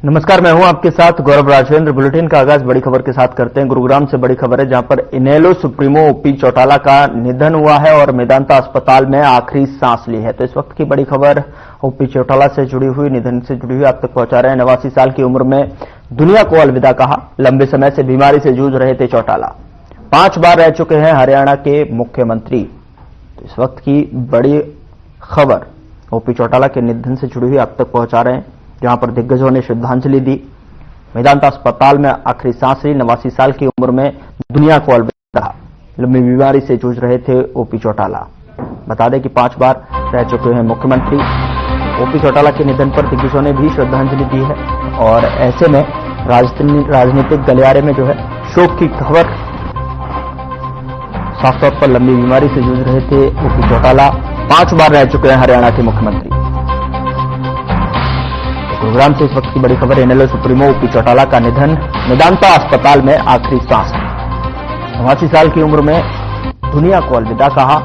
नमस्कार, मैं हूं आपके साथ गौरव राजवेंद्र। बुलेटिन का आगाज बड़ी खबर के साथ करते हैं। गुरुग्राम से बड़ी खबर है, जहां पर इनेलो सुप्रीमो ओपी चौटाला का निधन हुआ है और मेदांता अस्पताल में आखिरी सांस ली है। तो इस वक्त की बड़ी खबर ओपी चौटाला से जुड़ी हुई, निधन से जुड़ी हुई आप तक पहुंचा रहे हैं। 89 साल की उम्र में दुनिया को अलविदा कहा। लंबे समय से बीमारी से जूझ रहे थे चौटाला। 5 बार रह चुके हैं हरियाणा के मुख्यमंत्री। तो इस वक्त की बड़ी खबर ओपी चौटाला के निधन से जुड़ी हुई आप तक पहुंचा रहे हैं, जहां पर दिग्गजों ने श्रद्धांजलि दी। मेदांता अस्पताल में आखिरी सांस ली। 89 साल की उम्र में दुनिया को अलविदा कहा। लंबी बीमारी से जूझ रहे थे ओपी चौटाला। बता दें कि 5 बार रह चुके हैं मुख्यमंत्री। ओपी चौटाला के निधन पर दिग्गजों ने भी श्रद्धांजलि दी है और ऐसे में राजनीतिक गलियारे में जो है शोक की खबर। साफ तौर पर लंबी बीमारी से जूझ रहे थे ओपी चौटाला। 5 बार रह चुके हैं हरियाणा के मुख्यमंत्री। गुरुग्राम से इस वक्त की बड़ी खबर, इनेलो सुप्रीमो ओपी चौटाला का निधन। मेदांता अस्पताल में आखिरी सांस। 89 साल की उम्र में दुनिया को अलविदा कहा।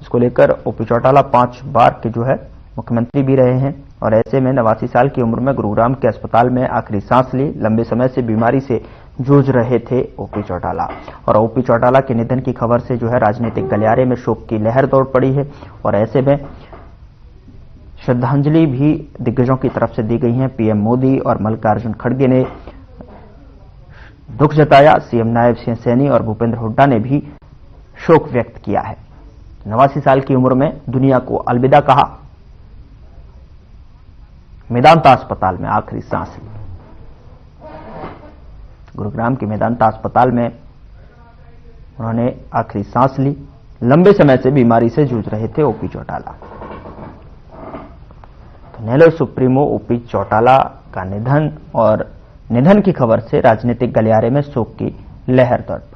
इसको लेकर ओपी चौटाला 5 बार के जो है मुख्यमंत्री भी रहे हैं और ऐसे में 89 साल की उम्र में गुरुग्राम के अस्पताल में आखिरी सांस ली। लंबे समय से बीमारी से जूझ रहे थे ओपी चौटाला और ओपी चौटाला के निधन की खबर से जो है राजनीतिक गलियारे में शोक की लहर दौड़ पड़ी है और ऐसे में श्रद्धांजलि भी दिग्गजों की तरफ से दी गई है। पीएम मोदी और मल्लिकार्जुन खड़गे ने दुख जताया। सीएम नायब सिंह सैनी और भूपेंद्र हुड्डा ने भी शोक व्यक्त किया है। 89 साल की उम्र में दुनिया को अलविदा कहा। मेदांता अस्पताल में आखिरी सांस ली। गुरुग्राम के मेदांता अस्पताल में उन्होंने आखिरी सांस ली। लंबे समय से बीमारी से जूझ रहे थे ओपी चौटाला। इनेलो सुप्रीमो ओपी चौटाला का निधन और निधन की खबर से राजनीतिक गलियारे में शोक की लहर दौड़ पड़ी।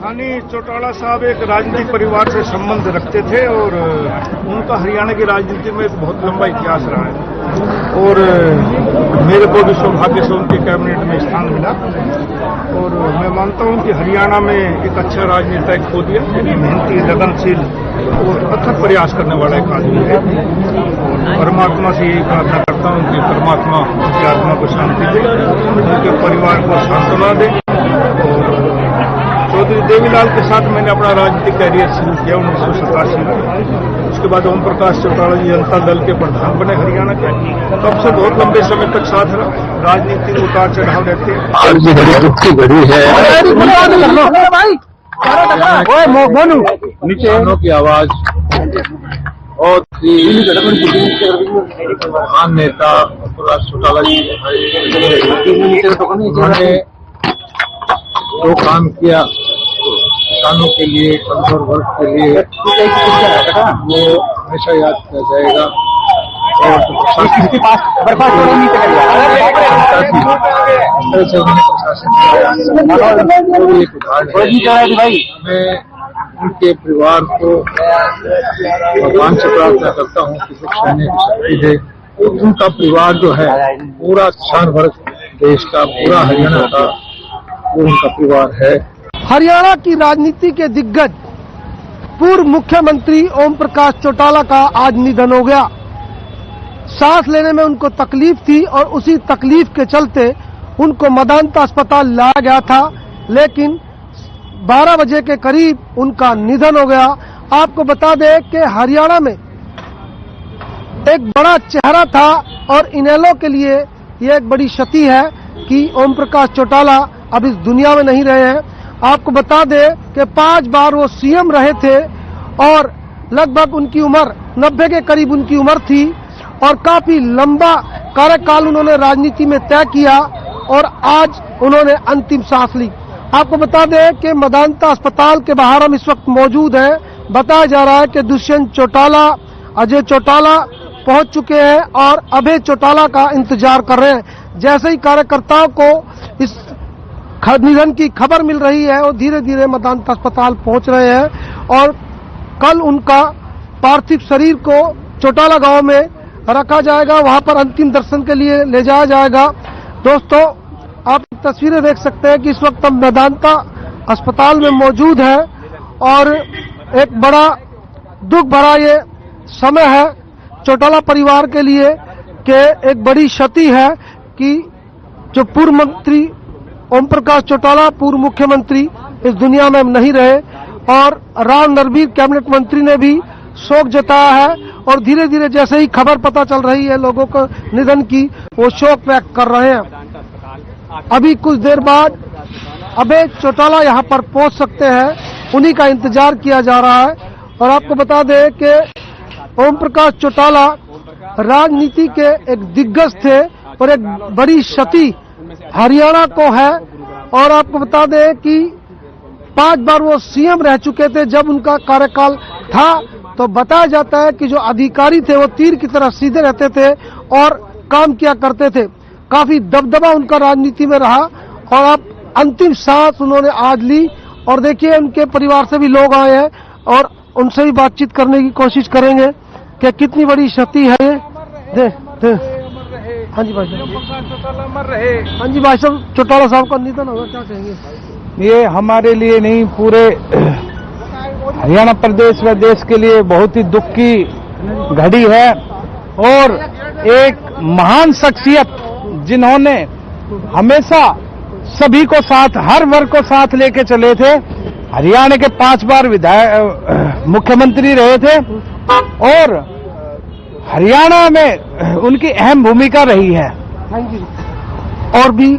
हानि चौटाला साहब एक राजनीतिक परिवार से संबंध रखते थे और उनका हरियाणा की राजनीति में एक बहुत लंबा इतिहास रहा है और मेरे को भी सौभाग्य से उनके कैबिनेट में स्थान मिला और मैं मानता हूं कि हरियाणा में एक अच्छा राजनेता खो दिया, यानी मेहनती, लगनशील और अथक प्रयास करने वाला एक आदमी है। परमात्मा से यही प्रार्थना करता हूं कि परमात्मा उनकी आत्मा को शांति दे, उनके परिवार को सांत्वना दे। चौधरी देवीलाल के साथ मैंने अपना राजनीतिक कैरियर शुरू किया 1987 में। उसके बाद ओम प्रकाश चौटाला जी जनता दल के प्रधान बने हरियाणा के। तब से बहुत लंबे समय तक साथ रहा। राजनीति में उतार चढ़ाव रहते हैं। आज ये बड़ी दुख की घड़ी है। किसानों की आवाज और महान नेता प्रकाश चौटाला जी उन्होंने जो काम किया किसानों के लिए, कमजोर वर्ग के लिए, वो हमेशा याद किया जाएगा। और प्रशासन एक उदाहरण है। मैं उनके परिवार को भगवान से प्रार्थना करता हूँ कि दुख सहने की शक्ति दे। उनका परिवार जो है पूरा किसान वर्ग देश का, पूरा हरियाणा का, वो उनका परिवार है। हरियाणा की राजनीति के दिग्गज पूर्व मुख्यमंत्री ओम प्रकाश चौटाला का आज निधन हो गया। सांस लेने में उनको तकलीफ थी और उसी तकलीफ के चलते उनको मेदांता अस्पताल लाया गया था, लेकिन 12 बजे के करीब उनका निधन हो गया। आपको बता दें कि हरियाणा में एक बड़ा चेहरा था और इनेलो के लिए यह एक बड़ी क्षति है कि ओम प्रकाश चौटाला अब इस दुनिया में नहीं रहे हैं। आपको बता दें कि 5 बार वो सीएम रहे थे और लगभग उनकी उम्र 90 के करीब उनकी उम्र थी और काफी लंबा कार्यकाल उन्होंने राजनीति में तय किया और आज उन्होंने अंतिम सांस ली। आपको बता दें कि मेदांता अस्पताल के बाहर हम इस वक्त मौजूद हैं। बताया जा रहा है कि दुष्यंत चौटाला, अजय चौटाला पहुंच चुके हैं और अभय चौटाला का इंतजार कर रहे हैं। जैसे ही कार्यकर्ताओं को इस निधन की खबर मिल रही है और धीरे धीरे मेदांता अस्पताल पहुंच रहे हैं और कल उनका पार्थिव शरीर को चौटाला गांव में रखा जाएगा, वहां पर अंतिम दर्शन के लिए ले जाया जाएगा। दोस्तों, आप तस्वीरें देख सकते हैं कि इस वक्त हम मेदांता अस्पताल में मौजूद हैं और एक बड़ा दुख भरा ये समय है चौटाला परिवार के लिए कि एक बड़ी क्षति है कि जो पूर्व मंत्री ओम प्रकाश चौटाला पूर्व मुख्यमंत्री इस दुनिया में नहीं रहे और राव नरवीर कैबिनेट मंत्री ने भी शोक जताया है और धीरे धीरे जैसे ही खबर पता चल रही है लोगों को निधन की वो शोक व्यक्त कर रहे हैं। अभी कुछ देर बाद अभय चौटाला यहां पर पहुंच सकते हैं, उन्हीं का इंतजार किया जा रहा है। और आपको बता दें कि ओम प्रकाश चौटाला राजनीति के एक दिग्गज थे और एक बड़ी क्षति हरियाणा को है। और आपको बता दें कि 5 बार वो सीएम रह चुके थे जब उनका कार्यकाल था। तो बताया जाता है कि जो अधिकारी थे वो तीर की तरह सीधे रहते थे और काम किया करते थे। काफी दबदबा उनका राजनीति में रहा और अब अंतिम सांस उन्होंने आज ली। और देखिए उनके परिवार से भी लोग आए हैं और उनसे भी बातचीत करने की कोशिश करेंगे कि कितनी बड़ी क्षति है ये। दे हाँ जी भाई साहब, हाँ जी भाई साहब, चौटाला साहब का निधन होगा, क्या कहेंगे? ये हमारे लिए नहीं, पूरे हरियाणा प्रदेश व देश के लिए बहुत ही दुख की घड़ी है। और एक महान शख्सियत जिन्होंने हमेशा सभी को साथ, हर वर्ग को साथ लेके चले थे, हरियाणा के 5 बार मुख्यमंत्री रहे थे और हरियाणा में उनकी अहम भूमिका रही है। Thank you. और भी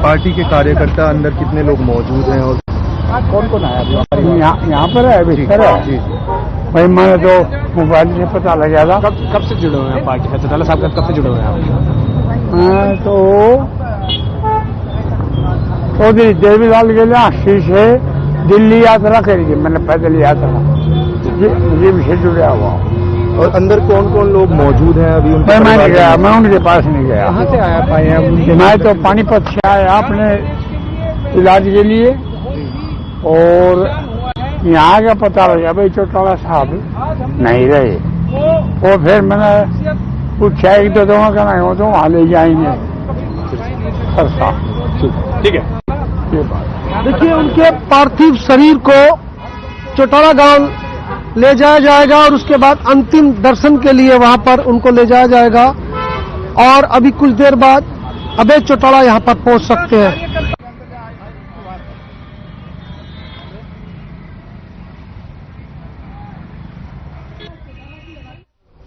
पार्टी के कार्यकर्ता अंदर कितने लोग मौजूद हैं और कौन कौन आया? यहाँ पर है, बिस्तर है भाई। मैंने तो मोबाइल से पता लगा था। कब से जुड़े हुए हैं पार्टी से? चौटाला साहब कब से जुड़े हुए हैं आप? मैं तो चौधरी देवीलाल गैलाशी से दिल्ली यात्रा करी, मैंने पैदल यात्रा मुझे भी से जुड़ा हुआ। और अंदर कौन कौन लोग मौजूद हैं अभी? मैं नहीं गया, मैं उनके पास नहीं गया। कहाँ से आया पाए? मैं तो पानीपत से आया अपने इलाज के लिए और यहाँ का पता लगा भाई चौटाला साहब नहीं रहे। और फिर मैंने पूछा एक दो का नहीं हो तो वहाँ ले जाएंगे सरसा। ठीक है। देखिए उनके पार्थिव शरीर को चौटाला गांव ले जाया जाएगा और उसके बाद अंतिम दर्शन के लिए वहां पर उनको ले जाया जाएगा। और अभी कुछ देर बाद अभय चौटाला यहां पर पहुंच सकते हैं।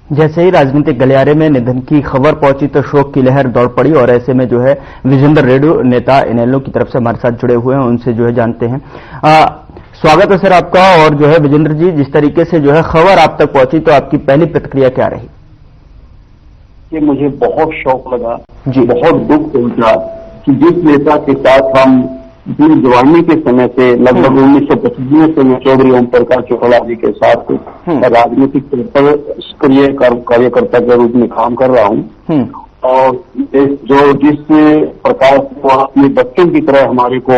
जैसे ही राजनीतिक गलियारे में निधन की खबर पहुंची तो शोक की लहर दौड़ पड़ी और ऐसे में जो है विजेंद्र रेड्डी नेता इनेलो की तरफ से हमारे साथ जुड़े हुए हैं, उनसे जो है जानते हैं। स्वागत है सर आपका। और जो है विजेंद्र जी, जिस तरीके से जो है खबर आप तक पहुंची तो आपकी पहली प्रतिक्रिया क्या रही? कि मुझे बहुत शौक लगा जी, बहुत दुख पहुंचा कि जिस नेता के साथ हम अपनी जवानी के समय से लगभग 1995 से मैं चौधरी ओम प्रकाश चौटाला जी के साथ राजनीतिक तौर पर सक्रिय कार्यकर्ता के रूप में काम कर रहा हूं। और जो जिस प्रकार वो अपने बच्चों की तरह हमारे को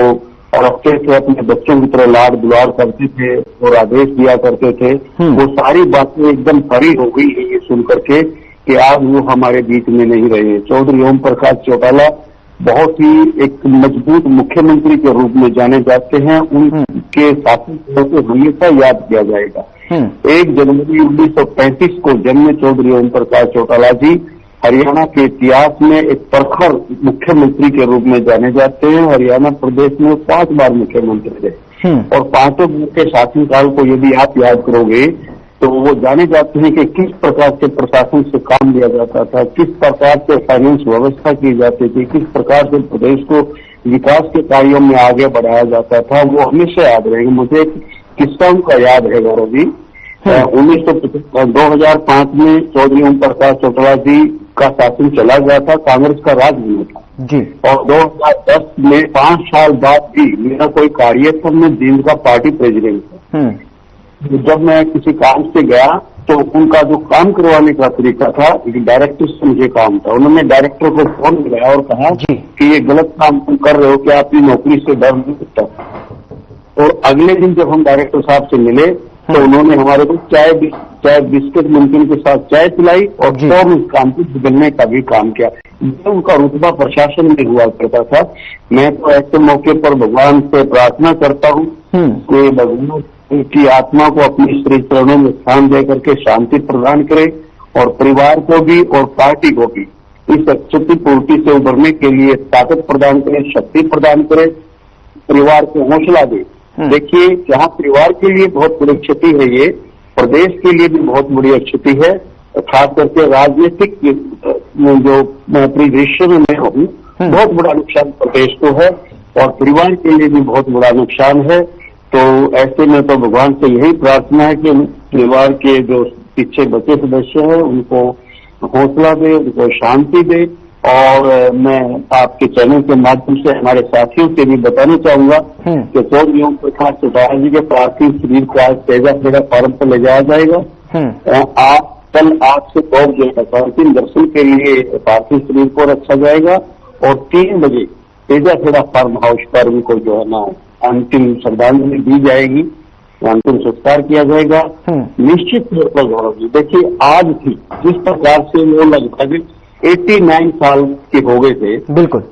रखते थे, अपने बच्चों की तरह लाड दुलार करते थे और आदेश दिया करते थे, वो सारी बातें एकदम हरी हो गई है ये सुन करके कि आज वो हमारे बीच में नहीं रहे। चौधरी ओम प्रकाश चौटाला बहुत ही एक मजबूत मुख्यमंत्री के रूप में जाने जाते हैं। उनके शासन को हमेशा याद किया जाएगा। 1 जनवरी 1935 को जन्मे चौधरी ओम प्रकाश चौटाला जी हरियाणा के इतिहास में एक प्रखर मुख्यमंत्री के रूप में जाने जाते हैं। हरियाणा प्रदेश में 5 बार मुख्यमंत्री थे और 5 के शासनकाल को यदि आप याद करोगे तो वो जाने जाते हैं कि किस प्रकार से प्रशासन से काम लिया जाता था, किस प्रकार से फाइनेंस व्यवस्था की जाती थी, किस प्रकार से प्रदेश को विकास के कार्यों में आगे बढ़ाया जाता था। वो हमेशा याद रहेगा। मुझे एक किस्सा उनका याद है गौरव जी। 2005 में चौधरी ओम प्रकाश चौटाला जी का शासन चला गया था, कांग्रेस का राज हुआ था जी। और 2010 में 5 साल बाद भी मेरा कोई कार्य था, मैं जींद का पार्टी प्रेसिडेंट था। जब मैं किसी काम से गया तो उनका जो काम करवाने का तरीका था, डायरेक्टर से मुझे काम था। उन्होंने डायरेक्टर को फोन मिलाया और कहा कि ये गलत काम तुम कर रहे हो, कि आपकी नौकरी से डर नहीं सकता। और अगले दिन जब हम डायरेक्टर साहब से मिले तो उन्होंने हमारे को चाय बिस्किट नमकीन के साथ चाय पिलाई और फौरन उस काम को बदलने का भी काम किया। ये उनका रुतबा प्रशासन में हुआ करता था। मैं तो ऐसे मौके पर भगवान से प्रार्थना करता हूँ कि भगवान उनकी आत्मा को अपने श्री चरणों में स्थान दे करके शांति प्रदान करे और परिवार को भी और पार्टी को भी इस क्षतिपूर्ति से उभरने के लिए ताकत प्रदान करे, शक्ति प्रदान करे, परिवार को हौसला दे। देखिए, जहां परिवार के लिए बहुत बड़ी क्षति है, ये प्रदेश के लिए भी बहुत बड़ी क्षति है। खास करके राजनीतिक जो परिदृश्य में मैं हूँ, बहुत बड़ा नुकसान प्रदेश को है और परिवार के लिए भी बहुत बड़ा नुकसान है। तो ऐसे में तो भगवान से यही प्रार्थना है कि परिवार के जो पीछे बचे सदस्य हैं उनको हौसला दे, उनको शांति दे। और मैं आपके चैनल के माध्यम से हमारे साथियों से भी बताना चाहूंगा कि चौधरी ओम प्रकाश चौटाला जी के पार्थिव शरीर को आज तेजा खेड़ा फार्म पर ले जाया जाएगा। आप कल 8 से 2 बजे तक अंतिम दर्शन के लिए पार्थिव शरीर को रखा जाएगा और 3 बजे तेजा खेड़ा फार्म हाउस पर उनको जो है ना अंतिम श्रद्धांजलि दी जाएगी, अंतिम संस्कार किया जाएगा। निश्चित तौर पर गौरव जी, देखिए आज थी जिस प्रकार से वो लगभग 89 साल के हो गए थे। बिल्कुल,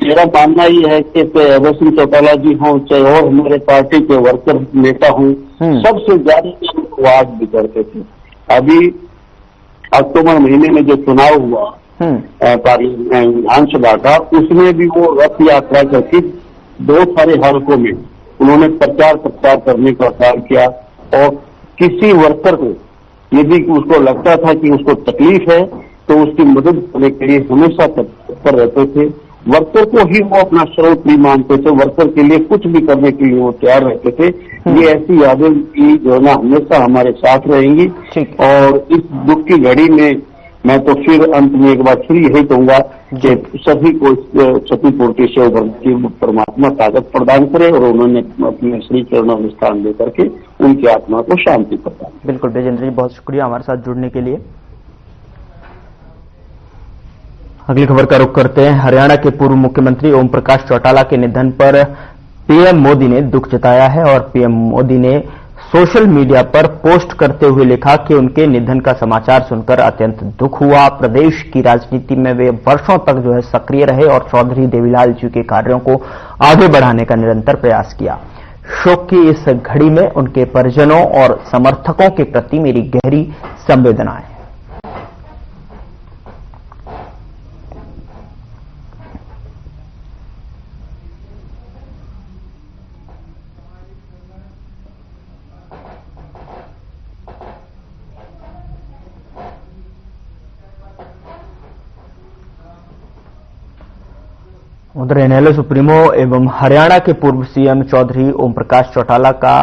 मेरा मानना ये है कि चाहे अभय सिंह चौटाला जी हों, चाहे और हमारे पार्टी के वर्कर नेता हों, सबसे ज्यादा वाद भी करते थे। अभी अक्टूबर महीने में जो चुनाव हुआ विधानसभा का, उसमें भी वो रथ यात्रा करके 2 सारे हलकों में उन्होंने प्रचार करने का कार्य किया और किसी वर्कर को यदि उसको लगता था कि उसको तकलीफ है तो उसकी मदद करने के लिए हमेशा तत्पर रहते थे। वर्कर को ही वो अपना सर्वोपरि मानते थे, वर्कर के लिए कुछ भी करने के लिए वो तैयार रहते थे। ये ऐसी यादें की जो है ना हमेशा हमारे साथ रहेंगी। और इस दुख की घड़ी में मैं तो फिर अंत में एक बार फिर यही कहूंगा कि सभी को क्षतिपूर्ति से उभरने की परमात्मा ताकत प्रदान करे और उन्होंने अपने श्री चरणों में स्थान दे करके उनकी आत्मा को शांति प्रदान। बिल्कुल विजेंद्र जी, बहुत शुक्रिया हमारे साथ जुड़ने के लिए। अगली खबर का रुख करते हैं। हरियाणा के पूर्व मुख्यमंत्री ओम प्रकाश चौटाला के निधन पर पीएम मोदी ने दुख जताया है और पीएम मोदी ने सोशल मीडिया पर पोस्ट करते हुए लिखा कि उनके निधन का समाचार सुनकर अत्यंत दुख हुआ। प्रदेश की राजनीति में वे वर्षों तक जो है सक्रिय रहे और चौधरी देवीलाल जी के कार्यों को आगे बढ़ाने का निरंतर प्रयास किया। शोक की इस घड़ी में उनके परिजनों और समर्थकों के प्रति मेरी गहरी संवेदना है। उधर इनेलो सुप्रीमो एवं हरियाणा के पूर्व सीएम चौधरी ओम प्रकाश चौटाला का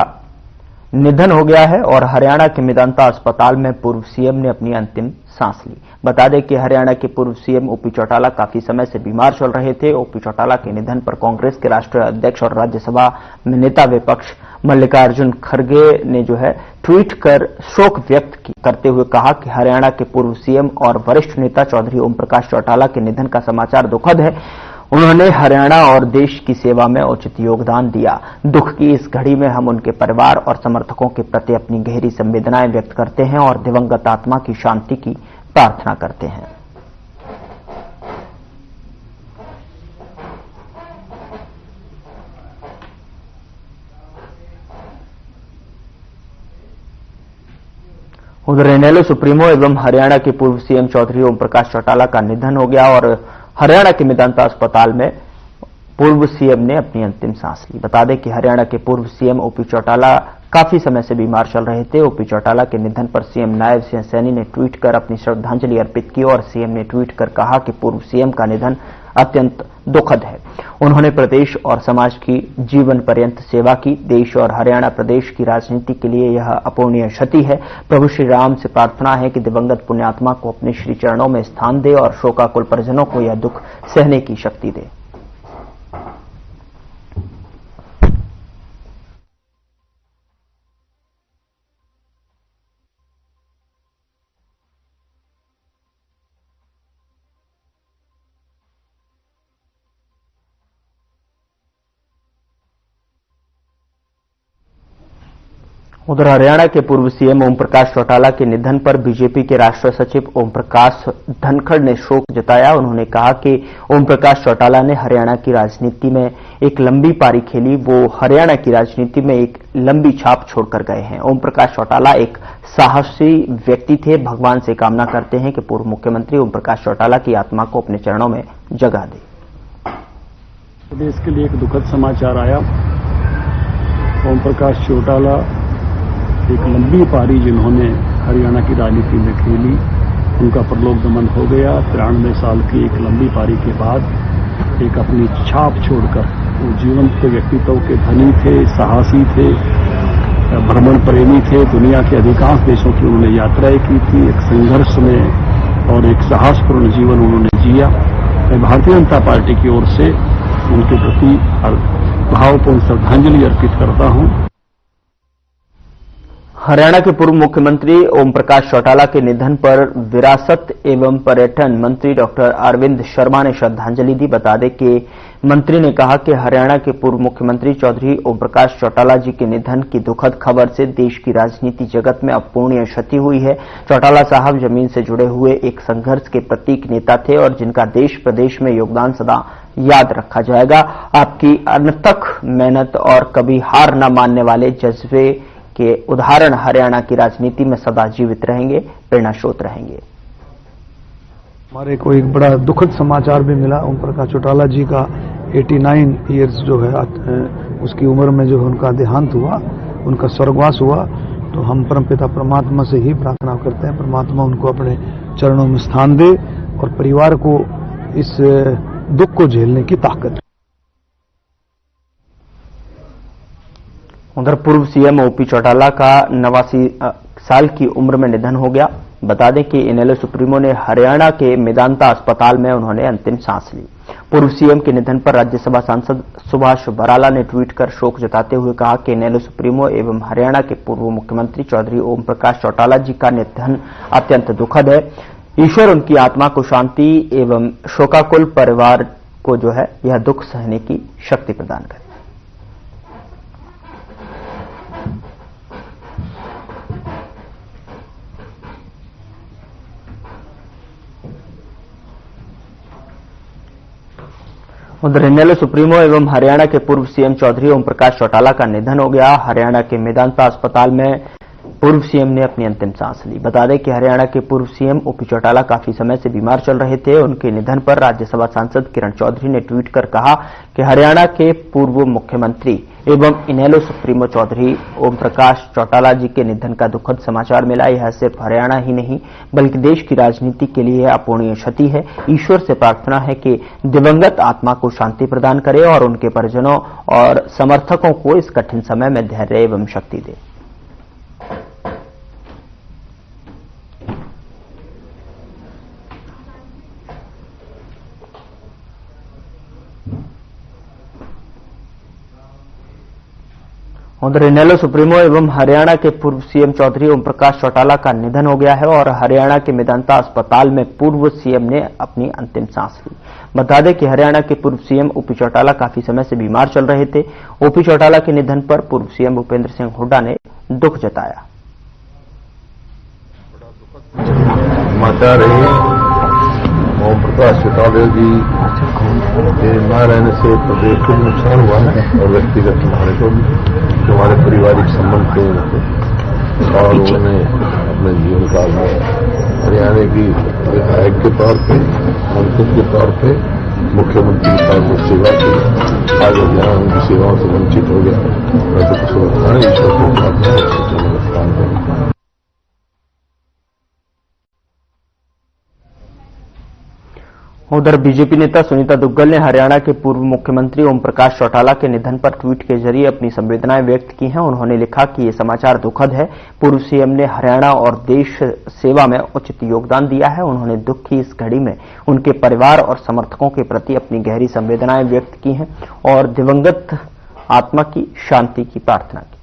निधन हो गया है और हरियाणा के मेदांता अस्पताल में पूर्व सीएम ने अपनी अंतिम सांस ली। बता दें कि हरियाणा के पूर्व सीएम ओपी चौटाला काफी समय से बीमार चल रहे थे। ओपी चौटाला के निधन पर कांग्रेस के राष्ट्रीय अध्यक्ष और राज्यसभा में नेता विपक्ष मल्लिकार्जुन खड़गे ने जो है ट्वीट कर शोक व्यक्त करते हुए कहा कि हरियाणा के पूर्व सीएम और वरिष्ठ नेता चौधरी ओम प्रकाश चौटाला के निधन का समाचार दुखद है। उन्होंने हरियाणा और देश की सेवा में उचित योगदान दिया। दुख की इस घड़ी में हम उनके परिवार और समर्थकों के प्रति अपनी गहरी संवेदनाएं व्यक्त करते हैं और दिवंगत आत्मा की शांति की प्रार्थना करते हैं। उधर इनेलो सुप्रीमो एवं हरियाणा के पूर्व सीएम चौधरी ओम प्रकाश चौटाला का निधन हो गया और हरियाणा के मेदांता अस्पताल में पूर्व सीएम ने अपनी अंतिम सांस ली। बता दें कि हरियाणा के पूर्व सीएम ओपी चौटाला काफी समय से बीमार चल रहे थे। ओपी चौटाला के निधन पर सीएम नायब सिंह सैनी ने ट्वीट कर अपनी श्रद्धांजलि अर्पित की और सीएम ने ट्वीट कर कहा कि पूर्व सीएम का निधन अत्यंत दुखद है। उन्होंने प्रदेश और समाज की जीवन पर्यंत सेवा की। देश और हरियाणा प्रदेश की राजनीति के लिए यह अपूर्णीय क्षति है। प्रभु श्री राम से प्रार्थना है कि दिवंगत पुण्यात्मा को अपने श्री चरणों में स्थान दे और शोकाकुल परिजनों को यह दुख सहने की शक्ति दे। उधर हरियाणा के पूर्व सीएम ओम प्रकाश चौटाला के निधन पर बीजेपी के राष्ट्रीय सचिव ओम प्रकाश धनखड़ ने शोक जताया। उन्होंने कहा कि ओम प्रकाश चौटाला ने हरियाणा की राजनीति में एक लंबी पारी खेली, वो हरियाणा की राजनीति में एक लंबी छाप छोड़कर गए हैं। ओम प्रकाश चौटाला एक साहसी व्यक्ति थे। भगवान से कामना करते हैं कि पूर्व मुख्यमंत्री ओम प्रकाश चौटाला की आत्मा को अपने चरणों में जगह दे। प्रदेश के लिए एक दुखद समाचार आया। ओम प्रकाश चौटाला एक लंबी पारी जिन्होंने हरियाणा की राजनीति में खेली, उनका परलोक गमन हो गया। 93 साल की एक लंबी पारी के बाद एक अपनी छाप छोड़कर वो जीवंत व्यक्तित्व के धनी थे, साहसी थे, भ्रमण प्रेमी थे। दुनिया के अधिकांश देशों की उन्होंने यात्राएं की थी। एक संघर्ष में और एक साहसपूर्ण जीवन उन्होंने जिया। मैं भारतीय जनता पार्टी की ओर से उनके प्रति भावपूर्ण श्रद्धांजलि अर्पित करता हूं। हरियाणा के पूर्व मुख्यमंत्री ओम प्रकाश चौटाला के निधन पर विरासत एवं पर्यटन मंत्री डॉक्टर अरविंद शर्मा ने श्रद्धांजलि दी। बता दें कि मंत्री ने कहा कि हरियाणा के पूर्व मुख्यमंत्री चौधरी ओम प्रकाश चौटाला जी के निधन की दुखद खबर से देश की राजनीति जगत में अपूर्णीय क्षति हुई है। चौटाला साहब जमीन से जुड़े हुए एक संघर्ष के प्रतीक नेता थे और जिनका देश प्रदेश में योगदान सदा याद रखा जाएगा। आपकी अनथक मेहनत और कभी हार न मानने वाले जज्बे के उदाहरण हरियाणा की राजनीति में सदा जीवित रहेंगे, प्रेरणा स्रोत रहेंगे। हमारे को एक बड़ा दुखद समाचार भी मिला। ओम प्रकाश चौटाला जी का 89 ईयर्स जो है उसकी उम्र में जो है उनका देहांत हुआ, उनका स्वर्गवास हुआ। तो हम परमपिता परमात्मा से ही प्रार्थना करते हैं, परमात्मा उनको अपने चरणों में स्थान दे और परिवार को इस दुख को झेलने की ताकत। उधर पूर्व सीएम ओपी चौटाला का 89 साल की उम्र में निधन हो गया। बता दें कि इनेलो सुप्रीमो ने हरियाणा के मेदांता अस्पताल में उन्होंने अंतिम सांस ली। पूर्व सीएम के निधन पर राज्यसभा सांसद सुभाष बराला ने ट्वीट कर शोक जताते हुए कहा कि इनेलो सुप्रीमो एवं हरियाणा के पूर्व मुख्यमंत्री चौधरी ओम प्रकाश चौटाला जी का निधन अत्यंत दुखद है। ईश्वर उनकी आत्मा को शांति एवं शोकाकुल परिवार को जो है यह दुख सहने की शक्ति प्रदान करे। उधर इनेलो सुप्रीमो एवं हरियाणा के पूर्व सीएम चौधरी ओम प्रकाश चौटाला का निधन हो गया। हरियाणा के मेदांता अस्पताल में पूर्व सीएम ने अपनी अंतिम सांस ली। बता दें कि हरियाणा के पूर्व सीएम ओपी चौटाला काफी समय से बीमार चल रहे थे। उनके निधन पर राज्यसभा सांसद किरण चौधरी ने ट्वीट कर कहा कि हरियाणा के पूर्व मुख्यमंत्री एवं इनेलो सुप्रीमो चौधरी ओम प्रकाश चौटाला जी के निधन का दुखद समाचार मिला। यह सिर्फ हरियाणा ही नहीं बल्कि देश की राजनीति के लिए अपूर्णीय क्षति है। ईश्वर से प्रार्थना है कि दिवंगत आत्मा को शांति प्रदान करे और उनके परिजनों और समर्थकों को इस कठिन समय में धैर्य एवं शक्ति दे। उधर इनेलो सुप्रीमो एवं हरियाणा के पूर्व सीएम चौधरी ओम प्रकाश चौटाला का निधन हो गया है और हरियाणा के मेदांता अस्पताल में पूर्व सीएम ने अपनी अंतिम सांस ली। बता दें कि हरियाणा के पूर्व सीएम ओपी चौटाला काफी समय से बीमार चल रहे थे। ओपी चौटाला के निधन पर पूर्व सीएम भूपेंद्र सिंह हुड्डा ने दुख जताया। समाचार है ओम प्रकाश चौटाला जी के न रहने से प्रदेश को नुकसान हुआ है और व्यक्तिगत हमारे को भी, जो हमारे पारिवारिक संबंध थे और उन्होंने अपने जीवन काल में हरियाणा की विधायक के तौर पे, मंत्री के तौर पे, मुख्यमंत्री के तौर पर सेवा की। आज हरियाणा उनकी सेवाओं से वंचित हो गया। मैं तो कुछ होता है, ईश्वर को प्रार्थना है। उधर बीजेपी नेता सुनीता दुग्गल ने हरियाणा के पूर्व मुख्यमंत्री ओम प्रकाश चौटाला के निधन पर ट्वीट के जरिए अपनी संवेदनाएं व्यक्त की हैं। उन्होंने लिखा कि ये समाचार दुखद है। पूर्व सीएम ने हरियाणा और देश सेवा में उचित योगदान दिया है। उन्होंने दुख की इस घड़ी में उनके परिवार और समर्थकों के प्रति अपनी गहरी संवेदनाएं व्यक्त की हैं और दिवंगत आत्मा की शांति की प्रार्थना की।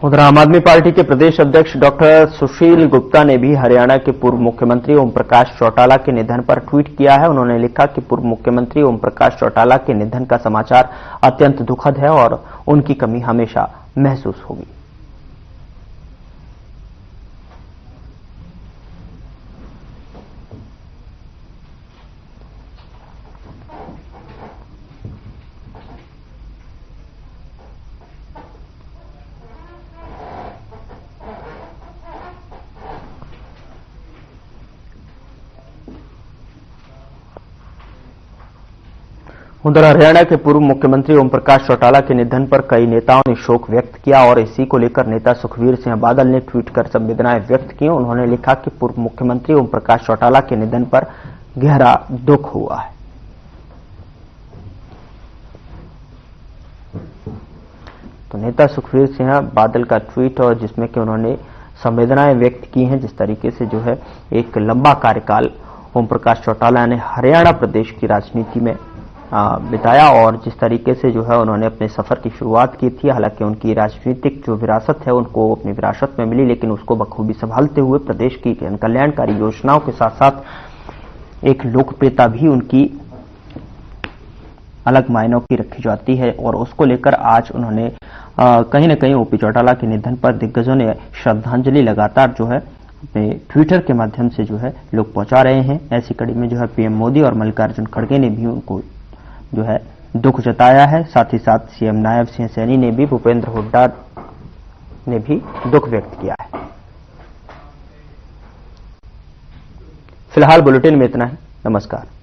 उधर आम आदमी पार्टी के प्रदेश अध्यक्ष डॉक्टर सुशील गुप्ता ने भी हरियाणा के पूर्व मुख्यमंत्री ओम प्रकाश चौटाला के निधन पर ट्वीट किया है। उन्होंने लिखा कि पूर्व मुख्यमंत्री ओम प्रकाश चौटाला के निधन का समाचार अत्यंत दुखद है और उनकी कमी हमेशा महसूस होगी। उधर हरियाणा के पूर्व मुख्यमंत्री ओम प्रकाश चौटाला के निधन पर कई नेताओं ने शोक व्यक्त किया और इसी को लेकर नेता सुखबीर सिंह बादल ने ट्वीट कर संवेदनाएं व्यक्त की। उन्होंने लिखा कि पूर्व मुख्यमंत्री ओम प्रकाश चौटाला के निधन पर गहरा दुख हुआ है। तो नेता सुखबीर सिंह बादल का ट्वीट और जिसमें कि उन्होंने संवेदनाएं व्यक्त की हैं, जिस तरीके से जो है एक लंबा कार्यकाल ओम प्रकाश चौटाला ने हरियाणा प्रदेश की राजनीति में बिताया और जिस तरीके से जो है उन्होंने अपने सफर की शुरुआत की थी। हालांकि उनकी राजनीतिक जो विरासत है उनको अपनी विरासत में मिली, लेकिन उसको बखूबी संभालते हुए प्रदेश की कल्याणकारी योजनाओं के साथ साथ एक लोकप्रियता भी उनकी अलग मायनों की रखी जाती है और उसको लेकर आज उन्होंने कहीं न कहीं ओपी चौटाला के निधन पर दिग्गजों ने श्रद्धांजलि लगातार जो है अपने ट्विटर के माध्यम से जो है लोग पहुंचा रहे हैं। ऐसी कड़ी में जो है पीएम मोदी और मल्लिकार्जुन खड़गे ने भी उनको जो है दुख जताया है। साथ ही साथ सीएम नायब सिंह सैनी ने भी, भूपेंद्र हुड्डा ने भी दुख व्यक्त किया है। फिलहाल बुलेटिन में इतना ही। नमस्कार।